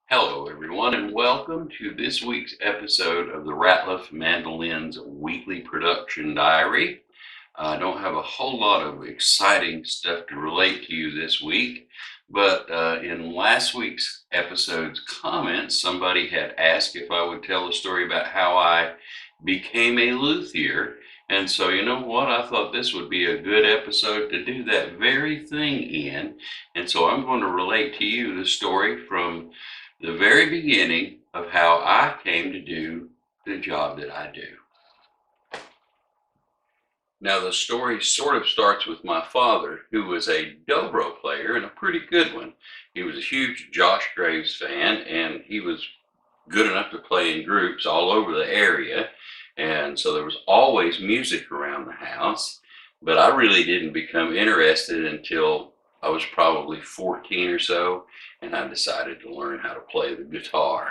Hello, everyone, and welcome to this week's episode of the Ratliff Mandolins Weekly Production Diary. I don't have a whole lot of exciting stuff to relate to you this week, but in last week's episode's comments, somebody had asked if I would tell a story about how I became a luthier. And so, you know what? I thought this would be a good episode to do that very thing in. And so I'm going to relate to you the story from the very beginning of how I came to do the job that I do. Now, the story sort of starts with my father, who was a dobro player and a pretty good one. He was a huge Josh Graves fan, and he was good enough to play in groups all over the area. And so there was always music around the house. But I really didn't become interested until I was probably 14 or so, and I decided to learn how to play the guitar.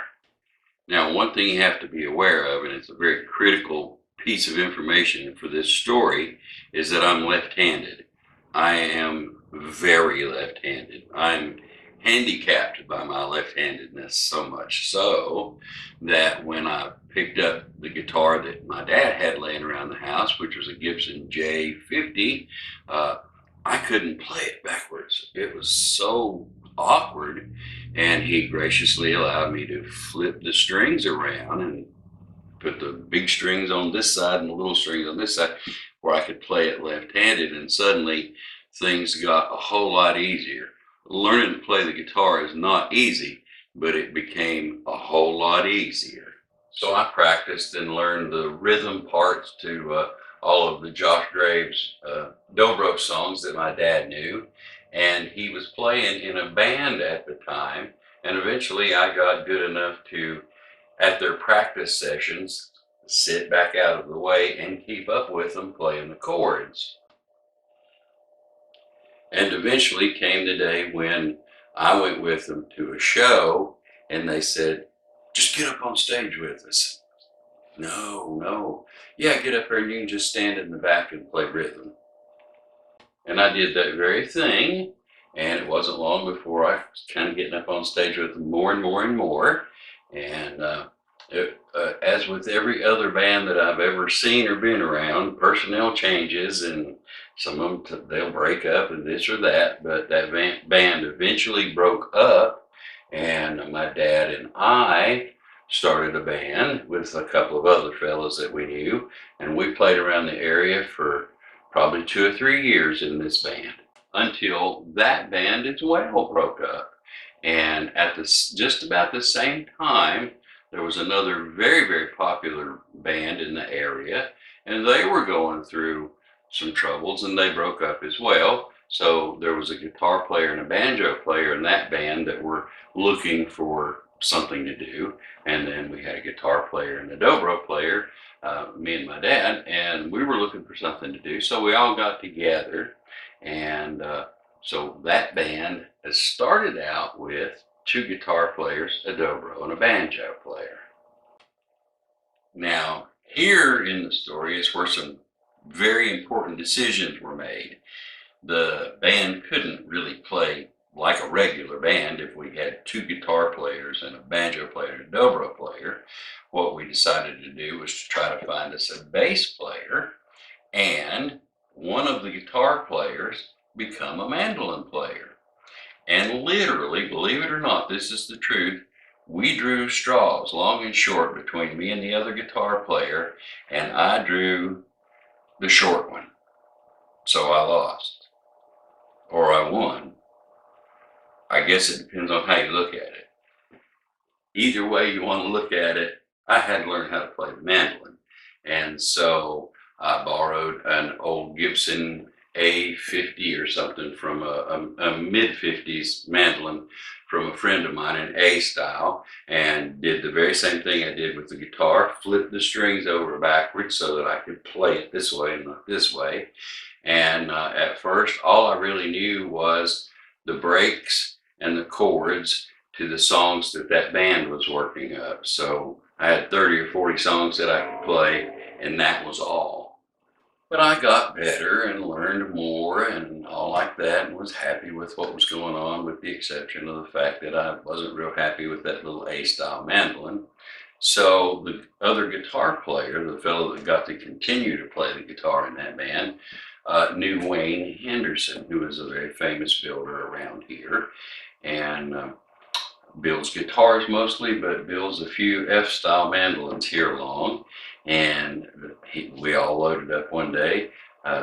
Now, one thing you have to be aware of, and it's a very critical piece of information for this story, is that I'm left-handed. I am very left-handed. I'm handicapped by my left-handedness so much so that when I picked up the guitar that my dad had laying around the house, which was a Gibson J50, I couldn't play it backwards. It was so awkward, and he graciously allowed me to flip the strings around and put the big strings on this side and the little strings on this side where I could play it left-handed, and suddenly things got a whole lot easier. Learning to play the guitar is not easy, but it became a whole lot easier. So I practiced and learned the rhythm parts to all of the Josh Graves dobro songs that my dad knew. And he was playing in a band at the time. And eventually I got good enough to, at their practice sessions, sit back out of the way and keep up with them playing the chords. And eventually came the day when I went with them to a show and they said, just get up on stage with us. No, no. Yeah, get up there and you can just stand in the back and play rhythm. And I did that very thing. And it wasn't long before I was kind of getting up on stage with them more and more and more. And as with every other band that I've ever seen or been around, personnel changes, and some of them they'll break up and this or that. But that band eventually broke up, and my dad and I started a band with a couple of other fellows that we knew, and we played around the area for probably 2 or 3 years in this band until that band as well broke up. And at this, just about the same time, there was another very, very popular band in the area, and they were going through some troubles and they broke up as well. So there was a guitar player and a banjo player in that band that were looking for something to do. And then we had a guitar player and a dobro player, me and my dad, and we were looking for something to do. So we all got together, and so that band has started out with 2 guitar players, a dobro, and a banjo player. Now, here in the story is where some very important decisions were made. The band couldn't really play like a regular band if we had 2 guitar players and a banjo player and a dobro player. What we decided to do was to try to find us a bass player and one of the guitar players become a mandolin player. And literally, believe it or not, this is the truth, we drew straws, long and short, between me and the other guitar player, and I drew the short one. So I lost. Or I won. I guess it depends on how you look at it. Either way you want to look at it, I had to learn how to play the mandolin. And so I borrowed an old Gibson A50 or something from a mid-50s mandolin from a friend of mine in A style, and did the very same thing I did with the guitar, flipped the strings over backwards so that I could play it this way and not this way. And at first, all I really knew was the breaks and the chords to the songs that that band was working up. So I had 30 or 40 songs that I could play, and that was all. But I got better and learned more and all like that, and was happy with what was going on, with the exception of the fact that I wasn't real happy with that little A-style mandolin. So the other guitar player, the fellow that got to continue to play the guitar in that band, knew Wayne Henderson, who is a very famous builder around here, and builds guitars mostly, but builds a few F-style mandolins here along. And we all loaded up one day,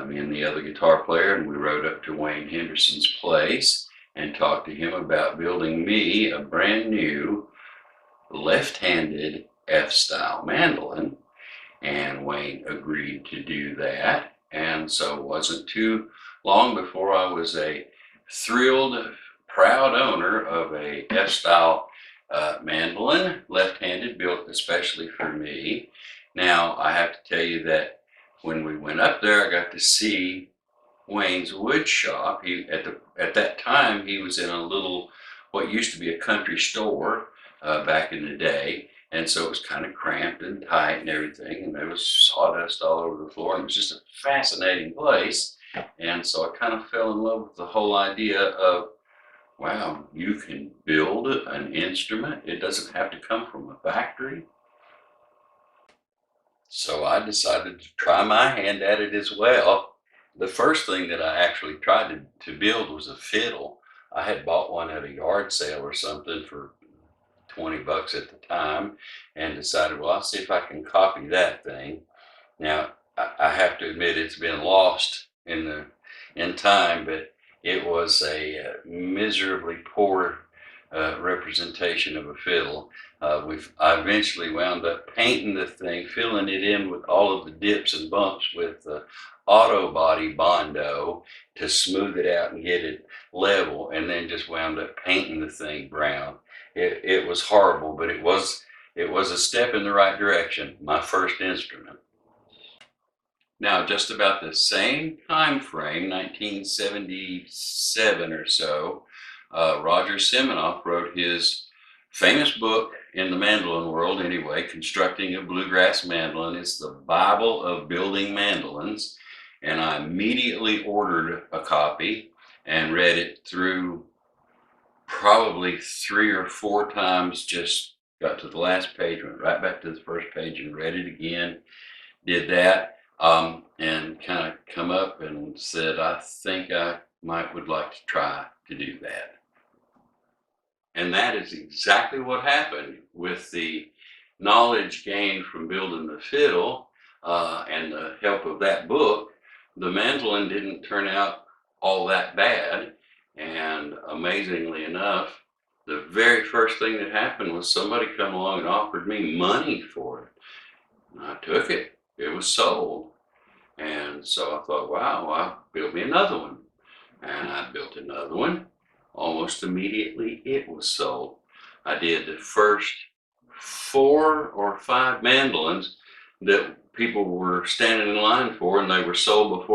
me and the other guitar player, and we rode up to Wayne Henderson's place and talked to him about building me a brand new left-handed F-style mandolin. And Wayne agreed to do that. And so it wasn't too long before I was a thrilled, proud owner of a F-style mandolin, left-handed, built especially for me. Now, I have to tell you that when we went up there, I got to see Wayne's wood shop. At that time, he was in a little, what used to be a country store back in the day. And so it was kind of cramped and tight and everything. And there was sawdust all over the floor. And it was just a fascinating place. And so I kind of fell in love with the whole idea of, wow, you can build an instrument. It doesn't have to come from a factory. So I decided to try my hand at it as well. The first thing that I actually tried to build was a fiddle. I had bought one at a yard sale or something for 20 bucks at the time, and decided, well, I'll see if I can copy that thing. Now, I have to admit it's been lost in time, but it was a miserably poor representation of a fiddle. I eventually wound up painting the thing, filling it in with all of the dips and bumps with auto body Bondo to smooth it out and get it level, and then just wound up painting the thing brown. It was horrible, but it was a step in the right direction. My first instrument. Now, just about the same time frame, 1977 or so, Roger Siminoff wrote his famous book in the mandolin world anyway, Constructing a Bluegrass Mandolin. It's the Bible of building mandolins. And I immediately ordered a copy and read it through probably 3 or 4 times. Just got to the last page, went right back to the first page and read it again. Did that, and kind of come up and said, I think I would like to try to do that. And that is exactly what happened with the knowledge gained from building the fiddle and the help of that book. The mandolin didn't turn out all that bad. And amazingly enough, the very first thing that happened was somebody come along and offered me money for it. And I took it. It was sold. And so I thought, wow, I'll build me another one. And I built another one. Almost immediately it was sold. I did the first 4 or 5 mandolins that people were standing in line for, and they were sold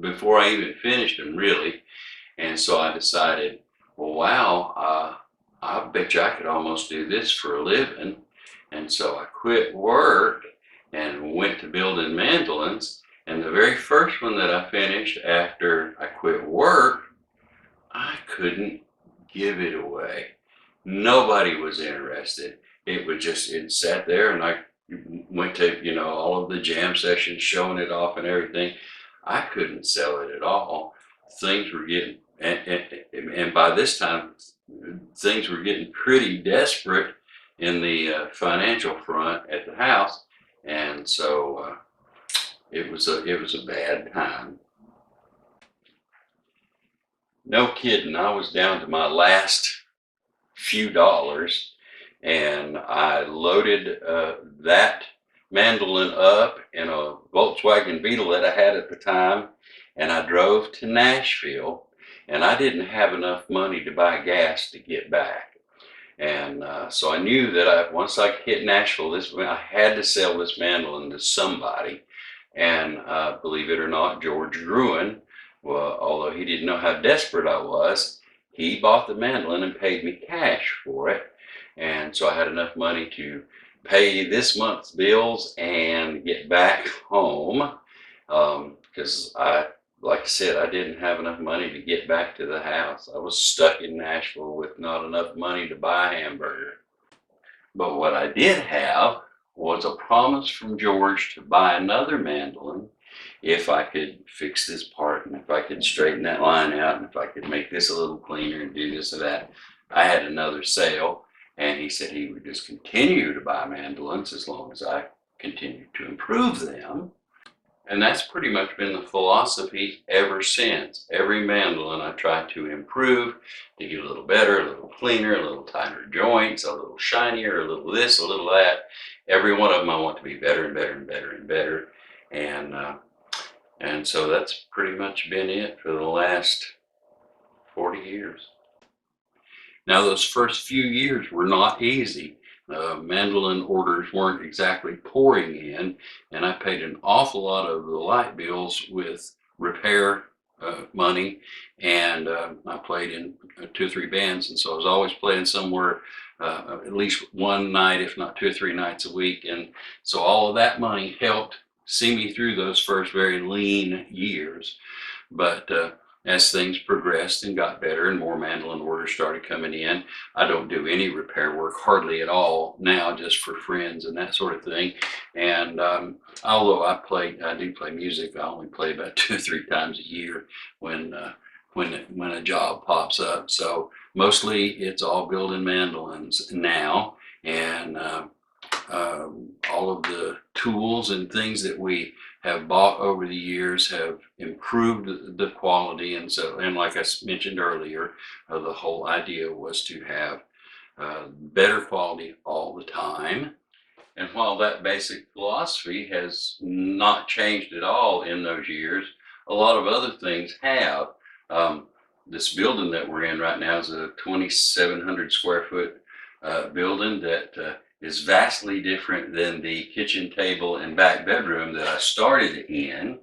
before I even finished them, really. And so I decided, well, wow, I bet you I could almost do this for a living. And so I quit work and went to building mandolins. And the very first one that I finished after I quit work, I couldn't give it away. Nobody was interested. It sat there, and I went to, all of the jam sessions showing it off and everything. I couldn't sell it at all. Things were getting, and by this time, things were getting pretty desperate in the financial front at the house. And so it was a bad time. No kidding, I was down to my last few dollars, and I loaded that mandolin up in a Volkswagen Beetle that I had at the time, and I drove to Nashville, and I didn't have enough money to buy gas to get back. And so I knew that once I hit Nashville, I had to sell this mandolin to somebody. And believe it or not, George Gruen, well, although he didn't know how desperate I was, he bought the mandolin and paid me cash for it. And so I had enough money to pay this month's bills and get back home. because like I said, I didn't have enough money to get back to the house. I was stuck in Nashville with not enough money to buy a hamburger. But what I did have was a promise from George to buy another mandolin if I could fix this part and if I could straighten that line out and if I could make this a little cleaner and do this or that. I had another sale, and he said he would just continue to buy mandolins as long as I continued to improve them. And that's pretty much been the philosophy ever since. Every mandolin I try to improve, to get a little better, a little cleaner, a little tighter joints, a little shinier, a little this, a little that. Every one of them I want to be better and better and better and better. And so that's pretty much been it for the last 40 years. Now, those first few years were not easy. Mandolin orders weren't exactly pouring in, and I paid an awful lot of the light bills with repair money, and I played in 2 or 3 bands, and so I was always playing somewhere at least one night, if not 2 or 3 nights a week, and so all of that money helped see me through those first very lean years. But as things progressed and got better and more mandolin orders started coming in, I don't do any repair work hardly at all now, just for friends and that sort of thing. And although I do play music, I only play about 2 or 3 times a year when a job pops up. So mostly it's all building mandolins now, and all of the tools and things that we have bought over the years have improved the quality. And so, and like I mentioned earlier, the whole idea was to have better quality all the time. And while that basic philosophy has not changed at all in those years, a lot of other things have. This building that we're in right now is a 2,700 square foot building that is vastly different than the kitchen table and back bedroom that I started in.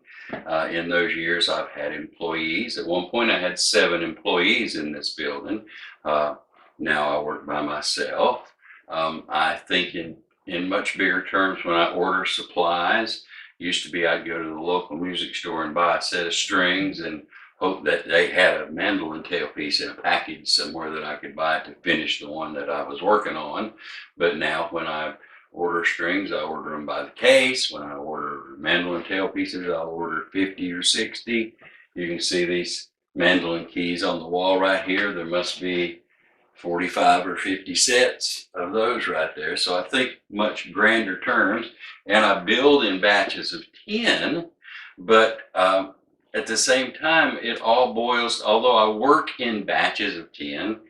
In those years, I've had employees. At one point, I had 7 employees in this building. Now I work by myself. I think in much bigger terms when I order supplies. Used to be I'd go to the local music store and buy a set of strings and hope that they had a mandolin tailpiece in a package somewhere that I could buy to finish the one that I was working on. But now when I order strings, I order them by the case. When I order mandolin tailpieces, I'll order 50 or 60. You can see these mandolin keys on the wall right here. There must be 45 or 50 sets of those right there. So I think much grander terms, and I build in batches of 10, but at the same time, it all boils, although I work in batches of 10,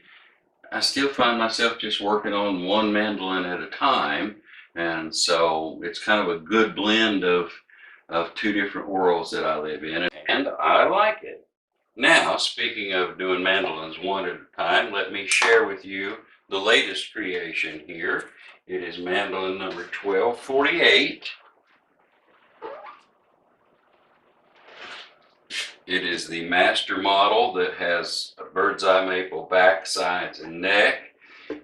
I still find myself just working on one mandolin at a time. And so it's kind of a good blend of 2 different worlds that I live in, and I like it. Now, speaking of doing mandolins one at a time, let me share with you the latest creation here. It is mandolin number 1248. It is the master model that has a bird's eye maple back, sides, and neck,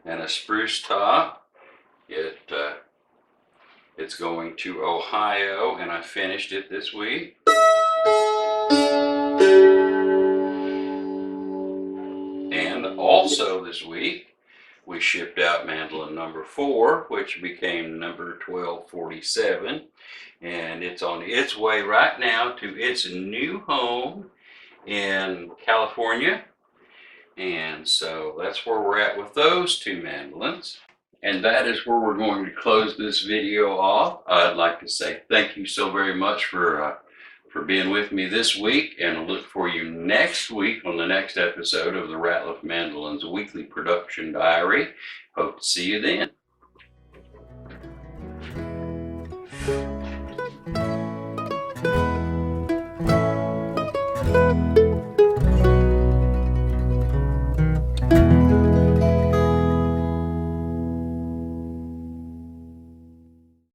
and a spruce top. It's going to Ohio, and I finished it this week. And also this week, we shipped out mandolin number 4, which became number 1247. And it's on its way right now to its new home in California. And so that's where we're at with those 2 mandolins. And that is where we're going to close this video off. I'd like to say thank you so very much for being with me this week, and I'll look for you next week on the next episode of the Ratliff Mandolins Weekly Production Diary. Hope to see you then.